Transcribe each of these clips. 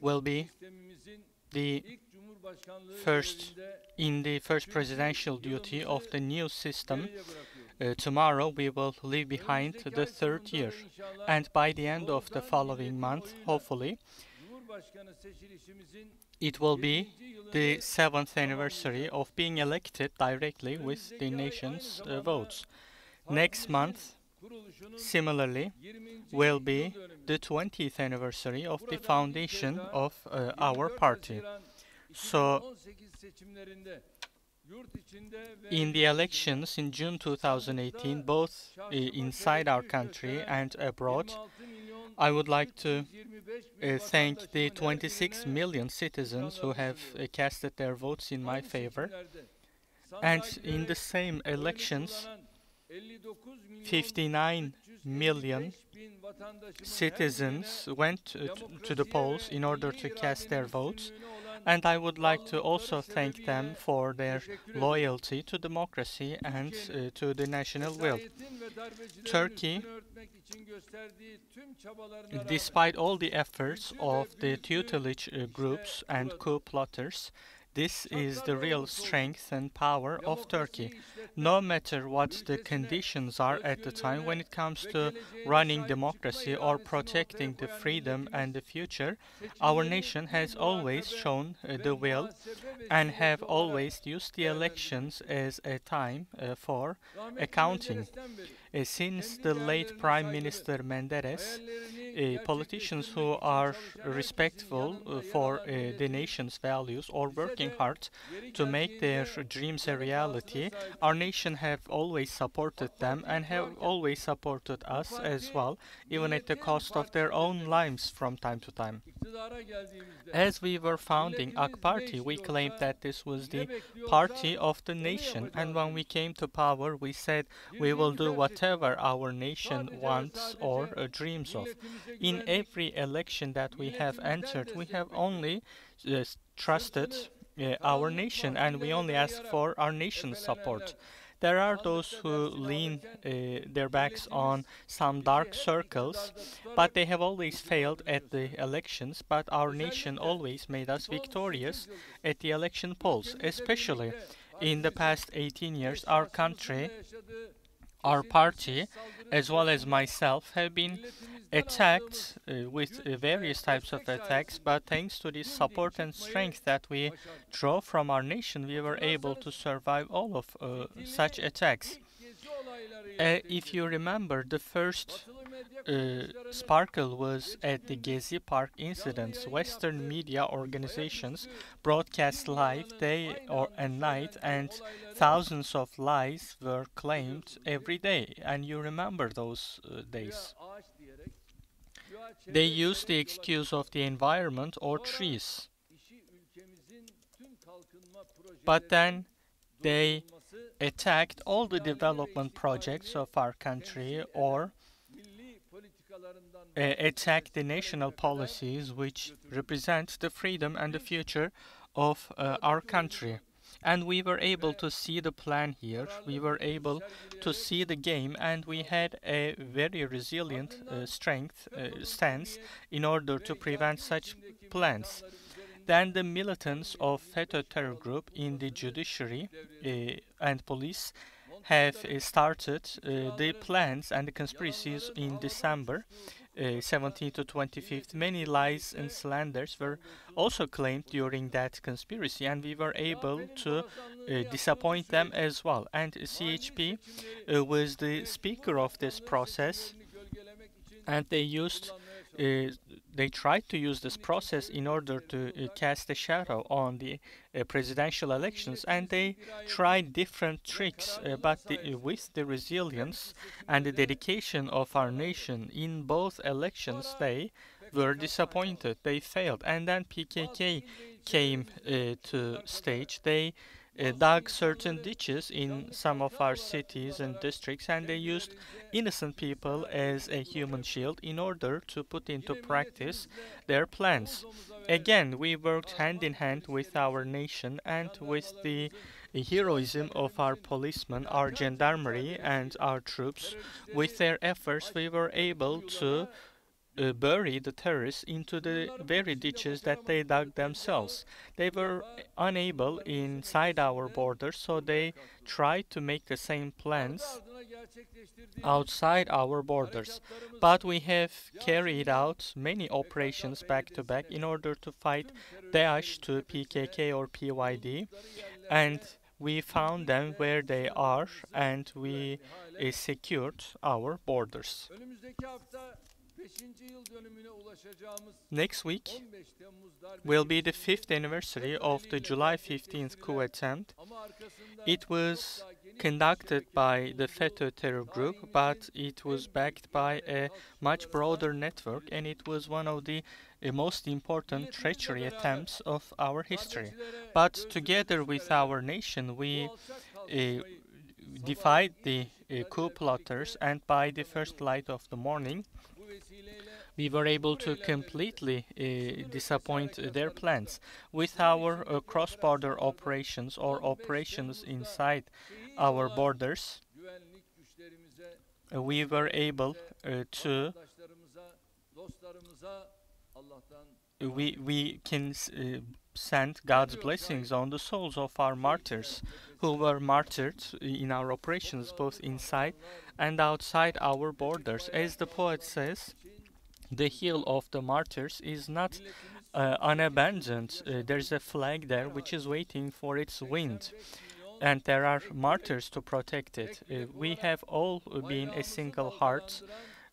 will be the first presidential duty of the new system. Tomorrow we will leave behind the third year, and by the end of the following month, hopefully, it will be the 7th anniversary of being elected directly with the nation's votes. Next month, similarly, will be the 20th anniversary of the foundation of our party. So, in the elections in June 2018, both inside our country and abroad, I would like to thank the 26 million citizens who have casted their votes in my favor. And in the same elections, 59 million citizens went to the polls in order to cast their votes, and I would like to also thank them for their loyalty to democracy and to the national will. Turkey, despite all the efforts of the tutelage groups and coup plotters, this is the real strength and power of Turkey. No matter what the conditions are at the time when it comes to running democracy or protecting the freedom and the future, our nation has always shown the will and have always used the elections as a time for accounting. Since the late Prime Minister Menderes, politicians who are respectful for the nation's values or working hard to make their dreams a reality, our nation have always supported them and have always supported us as well, even at the cost of their own lives from time to time. As we were founding AK Party, we claimed that this was the party of the nation, and when we came to power, we said we will do whatever our nation wants or dreams of. In every election that we have entered, we have only trusted our nation, and we only ask for our nation's support. There are those who lean their backs on some dark circles, but they have always failed at the elections, but our nation always made us victorious at the election polls. Especially in the past 18 years, our country, our party, as well as myself, have been attacked with various types of attacks, but thanks to the support and strength that we draw from our nation, we were able to survive all of such attacks. If you remember, the first sparkle was at the Gezi Park incidents. Western media organizations broadcast live day and night, and thousands of lies were claimed every day. And you remember those days. They used the excuse of the environment or trees. But then they attacked all the development projects of our country or attacked the national policies which represent the freedom and the future of our country. And we were able to see the plan here, we were able to see the game, and we had a very resilient stance in order to prevent such plans. Then the militants of FETÖ terror group in the judiciary and police have started the plans and the conspiracies in December 17th to 25th. Many lies and slanders were also claimed during that conspiracy, and we were able to disappoint them as well. And CHP was the speaker of this process, and they tried to use this process in order to cast a shadow on the presidential elections, and they tried different tricks, but with the resilience and the dedication of our nation in both elections, they were disappointed, they failed. And then PKK came to stage. They dug certain ditches in some of our cities and districts, and they used innocent people as a human shield in order to put into practice their plans. Again, we worked hand in hand with our nation and with the heroism of our policemen, our gendarmerie and our troops. With their efforts, we were able to bury the terrorists into the very ditches that they dug themselves. They were unable inside our borders, so they tried to make the same plans outside our borders. But we have carried out many operations back to back in order to fight Daesh to PKK or PYD, and we found them where they are, and we secured our borders. Next week will be the 5th anniversary of the July 15th coup attempt. It was conducted by the FETÖ terror group, but it was backed by a much broader network, and it was one of the most important treachery attempts of our history. But together with our nation, we defied the coup plotters, and by the first light of the morning, we were able to completely disappoint their plans. With our cross-border operations or operations inside our borders, we were able to we can send God's blessings on the souls of our martyrs who were martyred in our operations both inside and outside our borders. As the poet says, the hill of the martyrs is not unabandoned. There's a flag there which is waiting for its wind, and there are martyrs to protect it. We have all been a single heart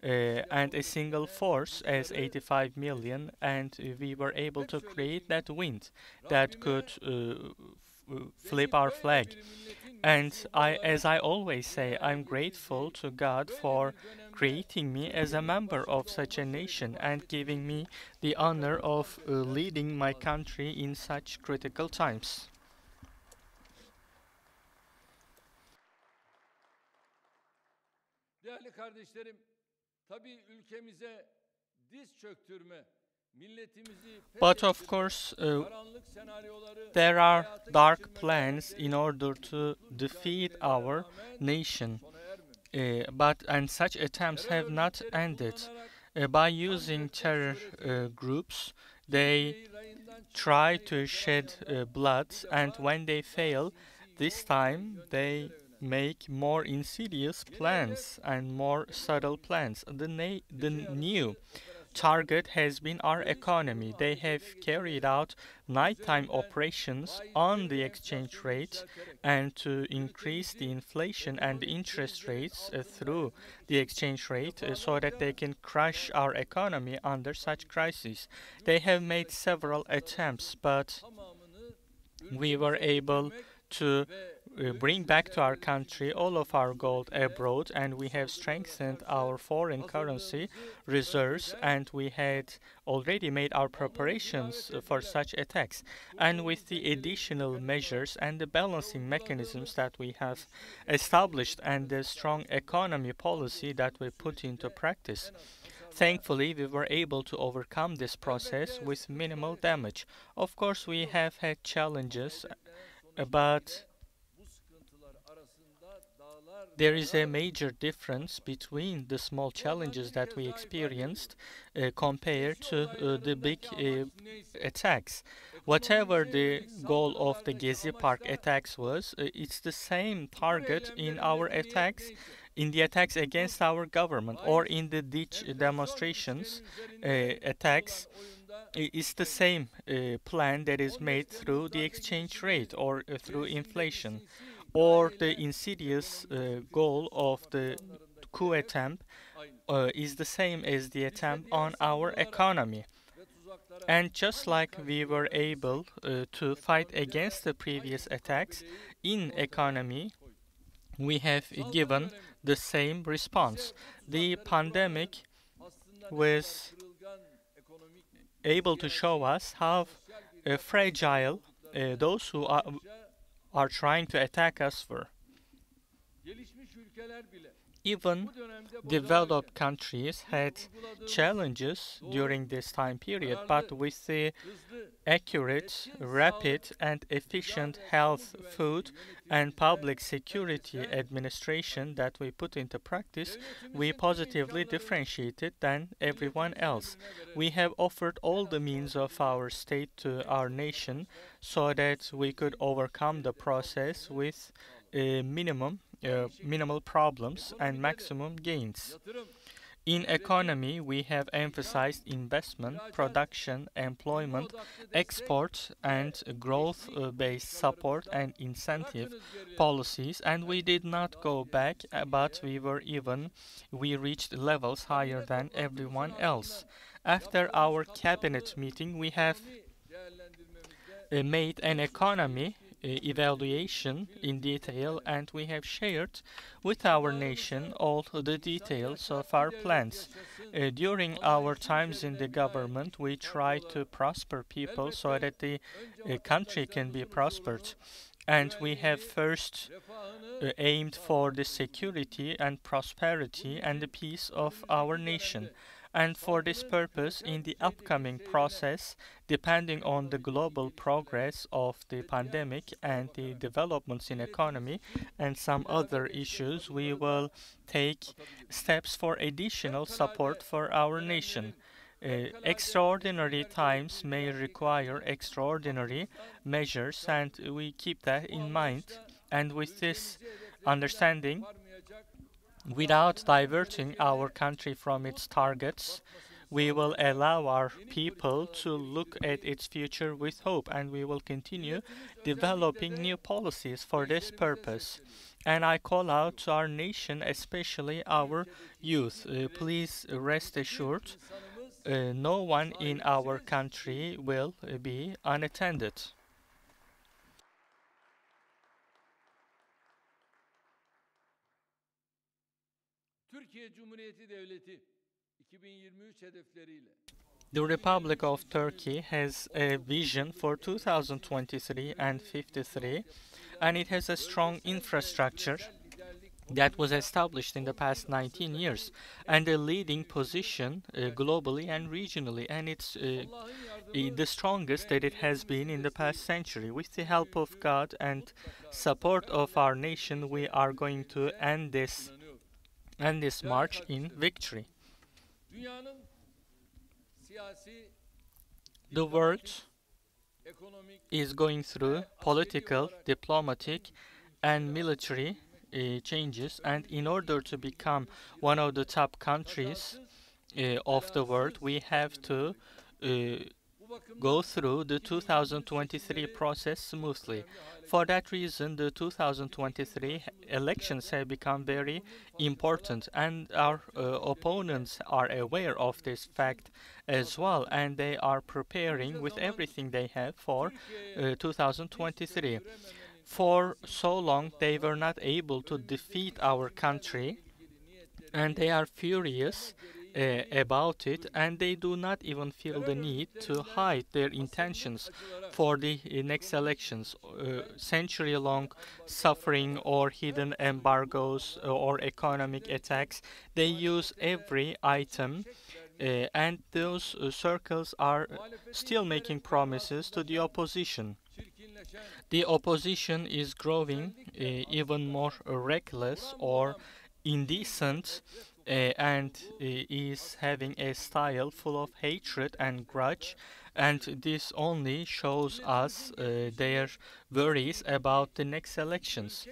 and a single force as 85 million, and we were able to create that wind that could flip our flag. And as I always say, I'm grateful to God for creating me as a member of such a nation and giving me the honor of leading my country in such critical times. Değerli kardeşlerim, tabii ülkemize diz çöktürme, but of course, there are dark plans in order to defeat our nation. And such attempts have not ended. By using terror groups, they try to shed blood, and when they fail, this time they make more insidious plans and more subtle plans. The new target has been our economy. They have carried out nighttime operations on the exchange rate and to increase the inflation and interest rates through the exchange rate so that they can crush our economy under such crises. They have made several attempts, but we were able to bring back to our country all of our gold abroad, and we have strengthened our foreign currency reserves, and we had already made our preparations for such attacks. And with the additional measures and the balancing mechanisms that we have established and the strong economy policy that we put into practice, thankfully, we were able to overcome this process with minimal damage. Of course, we have had challenges, but there is a major difference between the small challenges that we experienced compared to the big attacks. Whatever the goal of the Gezi Park attacks was, it's the same target in our attacks, in the attacks against our government, or in the ditch demonstrations attacks. It's the same plan that is made through the exchange rate or through inflation, or the insidious goal of the coup attempt is the same as the attempt on our economy. And just like we were able to fight against the previous attacks in economy, we have given the same response. The pandemic was able to show us how fragile those who are trying to attack us were. Even developed countries had challenges during this time period, but with the accurate, rapid, and efficient health, food, and public security administration that we put into practice, we positively differentiated than everyone else. We have offered all the means of our state to our nation so that we could overcome the process with minimal problems and maximum gains. In economy, we have emphasized investment, production, employment, export, and growth-based support and incentive policies, and we did not go back, but we reached levels higher than everyone else. After our cabinet meeting, we have made an economy evaluation in detail, and we have shared with our nation all the details of our plans. During our times in the government, we try to prosper people so that the country can be prospered. And we have first aimed for the security and prosperity and the peace of our nation. And for this purpose, in the upcoming process, depending on the global progress of the pandemic and the developments in economy and some other issues, we will take steps for additional support for our nation. Extraordinary times may require extraordinary measures, and we keep that in mind. And with this understanding, without diverting our country from its targets, we will allow our people to look at its future with hope, and we will continue developing new policies for this purpose. And I call out to our nation, especially our youth. Please rest assured, no one in our country will be unattended. Türkiye Cumhuriyeti Devleti 2023 hedefleriyle The Republic of Turkey has a vision for 2023 and 53, and it has a strong infrastructure that was established in the past 19 years and a leading position globally and regionally, and it's the strongest that it has been in the past century. With the help of God and support of our nation, we are going to end this march in victory. dünyanın siyasi, The world ekonomik is going through political, diplomatic, and military changes, and in order to become one of the top countries of the world, we have to go through the 2023 process smoothly. For that reason, the 2023 elections have become very important, and our opponents are aware of this fact as well, and they are preparing with everything they have for 2023. For so long, they were not able to defeat our country, and they are furious about it, and they do not even feel the need to hide their intentions for the next elections. Century-long suffering or hidden embargoes or economic attacks, they use every item, and those circles are still making promises to the opposition. The opposition is growing even more reckless or indecent, and is having a style full of hatred and grudge, and this only shows us their worries about the next elections.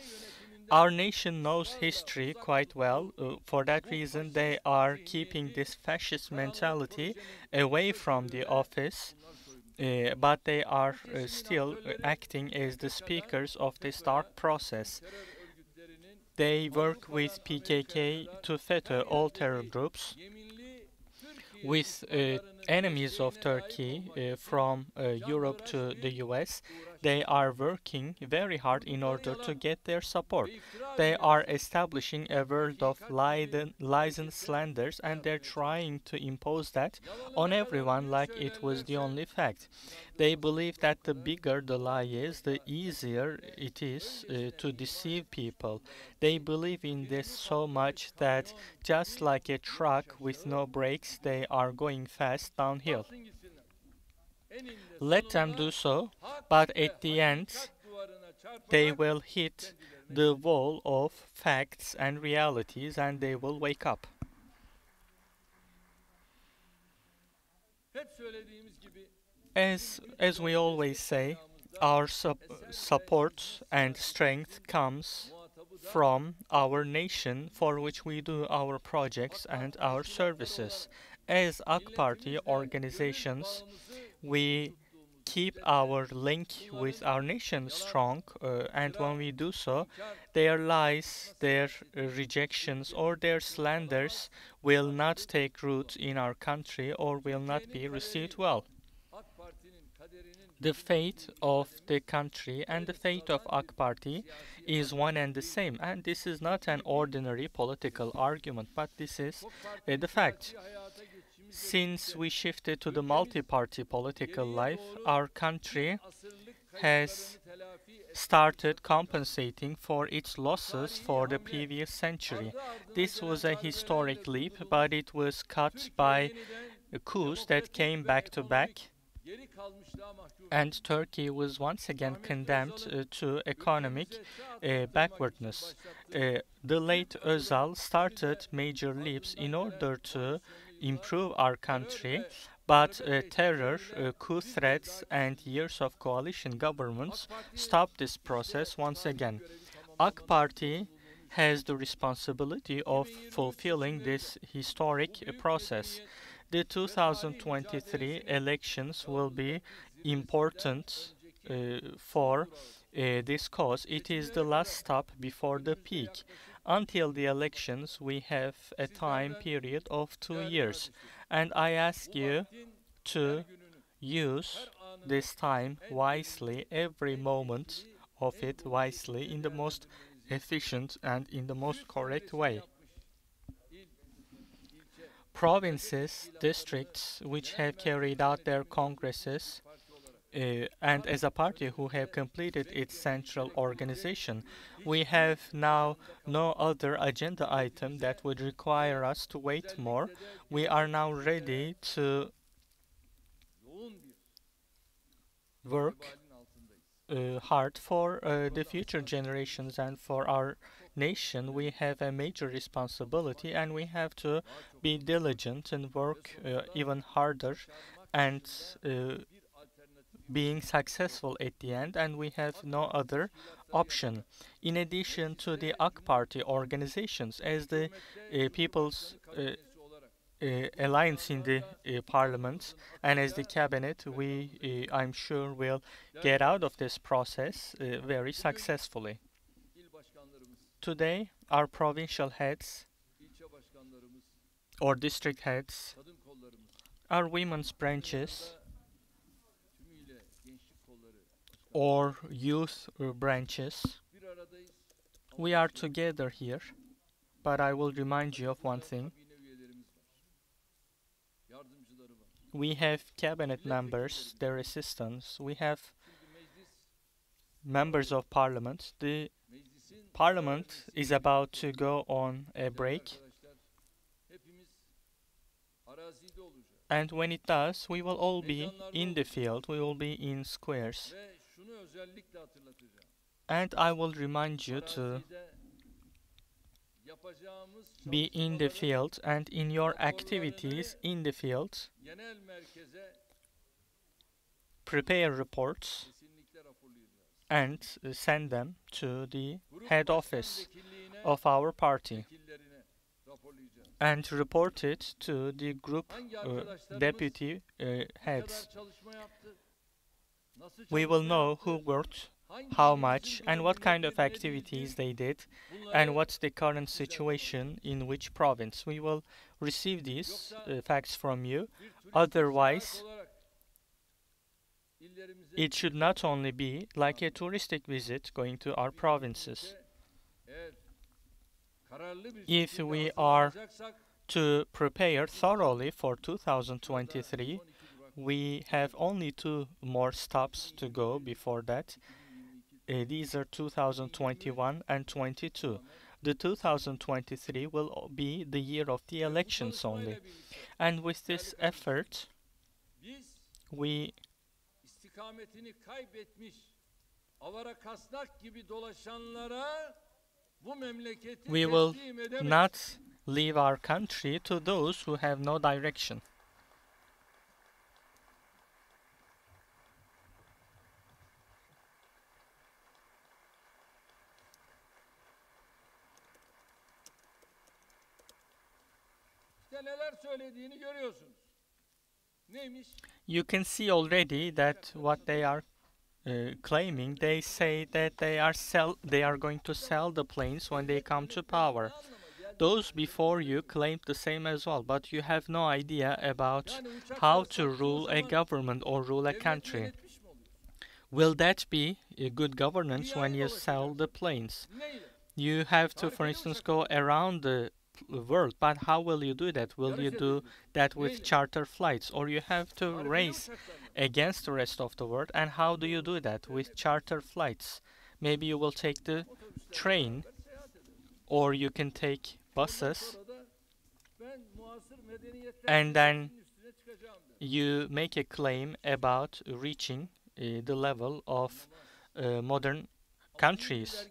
Our nation knows history quite well. For that reason, they are keeping this fascist mentality away from the office, but they are still acting as the speakers of this dark process. They work with PKK to FETÖ, all terror groups, with enemies of Turkey from Europe to the US. They are working very hard in order to get their support. They are establishing a world of lies and slanders, and they're trying to impose that on everyone like it was the only fact. They believe that the bigger the lie is, the easier it is to deceive people. They believe in this so much that just like a truck with no brakes, they are going fast downhill. Let them do so, but at the end, they will hit the wall of facts and realities and they will wake up. As we always say, our support and strength comes from our nation for which we do our projects and our services. As AK Party organizations, we keep our link with our nation strong, and when we do so, their lies, their rejections, or their slanders will not take root in our country or will not be received well. The fate of the country and the fate of AK Party is one and the same, and this is not an ordinary political argument, but this is the fact. Since we shifted to the multi-party political life, our country has started compensating for its losses for the previous century. This was a historic leap, but it was cut by coups that came back to back, and Turkey was once again condemned to economic backwardness. The late Özal started major leaps in order to improve our country, but terror, coup threats, and years of coalition governments stopped this process once again. AK Party has the responsibility of fulfilling this historic process. The 2023 elections will be important for this cause. It is the last stop before the peak. Until the elections, we have a time period of 2 years, and I ask you to use this time wisely, every moment of it wisely, in the most efficient and in the most correct way. Provinces, districts which have carried out their congresses, and as a party who have completed its central organization, we have now no other agenda item that would require us to wait more. We are now ready to work hard for the future generations and for our nation. We have a major responsibility, and we have to be diligent and work even harder and being successful at the end, and we have no other option. In addition to the AK Party organizations, as the People's Alliance in the Parliament and as the Cabinet, we, I'm sure, will get out of this process very successfully. Today, our provincial heads or district heads, our women's branches, or youth branches, we are together here, but I will remind you of one thing. We have cabinet members, their assistants, we have members of parliament. The parliament is about to go on a break, and when it does, we will all be in the field, we will be in squares. And I will remind you to be in the field, and in your activities in the field, prepare reports and send them to the head office of our party and report it to the group deputy heads. We will know who worked, how much, and what kind of activities they did, and what's the current situation in which province. We will receive these facts from you. Otherwise, It should not only be like a touristic visit going to our provinces. If we are to prepare thoroughly for 2023, we have only 2 more stops to go before that. These are 2021 and 22. The 2023 will be the year of the elections only. And with this effort, we istikametini kaybetmiş avara kasnak gibi dolaşanlara bu memleketi will teslim edemeyiz. not leave our country to those who have no direction. İşte neler söylediğini görüyorsunuz. Neymiş? You can see already that what they are claiming, they say that they are going to sell the planes when they come to power. Those before you claimed the same as well, but you have no idea about how to rule a government or rule a country. Will that be a good governance when you sell the planes? You have to, for instance, go around the world, but how will you do that? Will you do that with charter flights, or you have to race against the rest of the world? And how do you do that? With charter flights. Maybe you will take the train, or you can take buses, and then you make a claim about reaching the level of modern countries.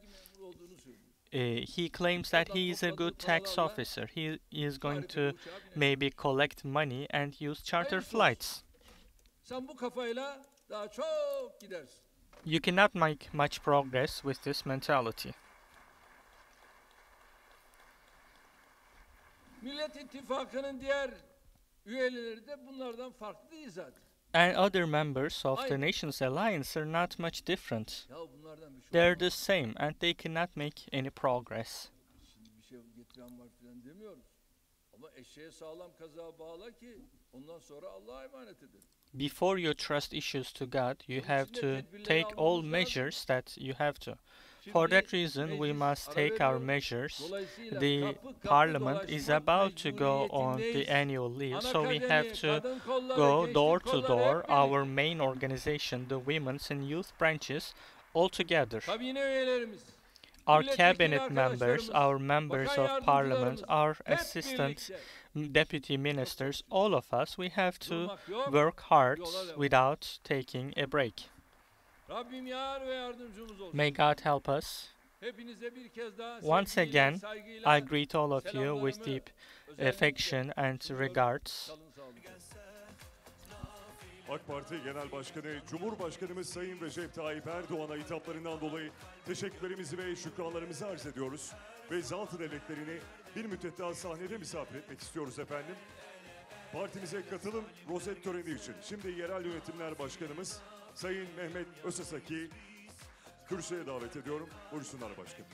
He claims that he is a good tax officer. He is going to maybe collect money and use charter flights. You cannot make much progress with this mentality. Millet İttifakı'nın diğer üyeleri de bunlardan farklı değil zaten. And other members of the Nations Alliance are not much different. They're the same and they cannot make any progress. Şimdi bir şey getiren var filan demiyoruz. Ama eşeğe sağlam kazağı bağla ki ondan sonra Allah'a emanet edelim. Before you trust issues to God, you have to take all measures that you have to. For that reason, we must take our measures. The parliament is about to go on the annual leave, so we have to go door to door, our main organization, the women's and youth branches, all together. Our cabinet members, our members of parliament, our assistant deputy ministers, all of us, we have to work hard without taking a break. May God help us. Once again, I greet all of you with deep affection and regards. AK Parti Genel Başkanı, Cumhurbaşkanımız Sayın Recep Tayyip Erdoğan'a hitaplarından dolayı teşekkürlerimizi ve şükranlarımızı arz ediyoruz. Ve zat devletlerini bir müddet daha sahnede misafir etmek istiyoruz efendim. Partimize katılım rozet töreni için. Şimdi Yerel Yönetimler Başkanımız Sayın Mehmet Ösesaki kürsüye davet ediyorum. Buyursunlar başkanım.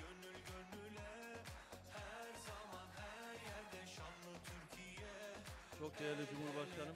Çok değerli Cumhurbaşkanım,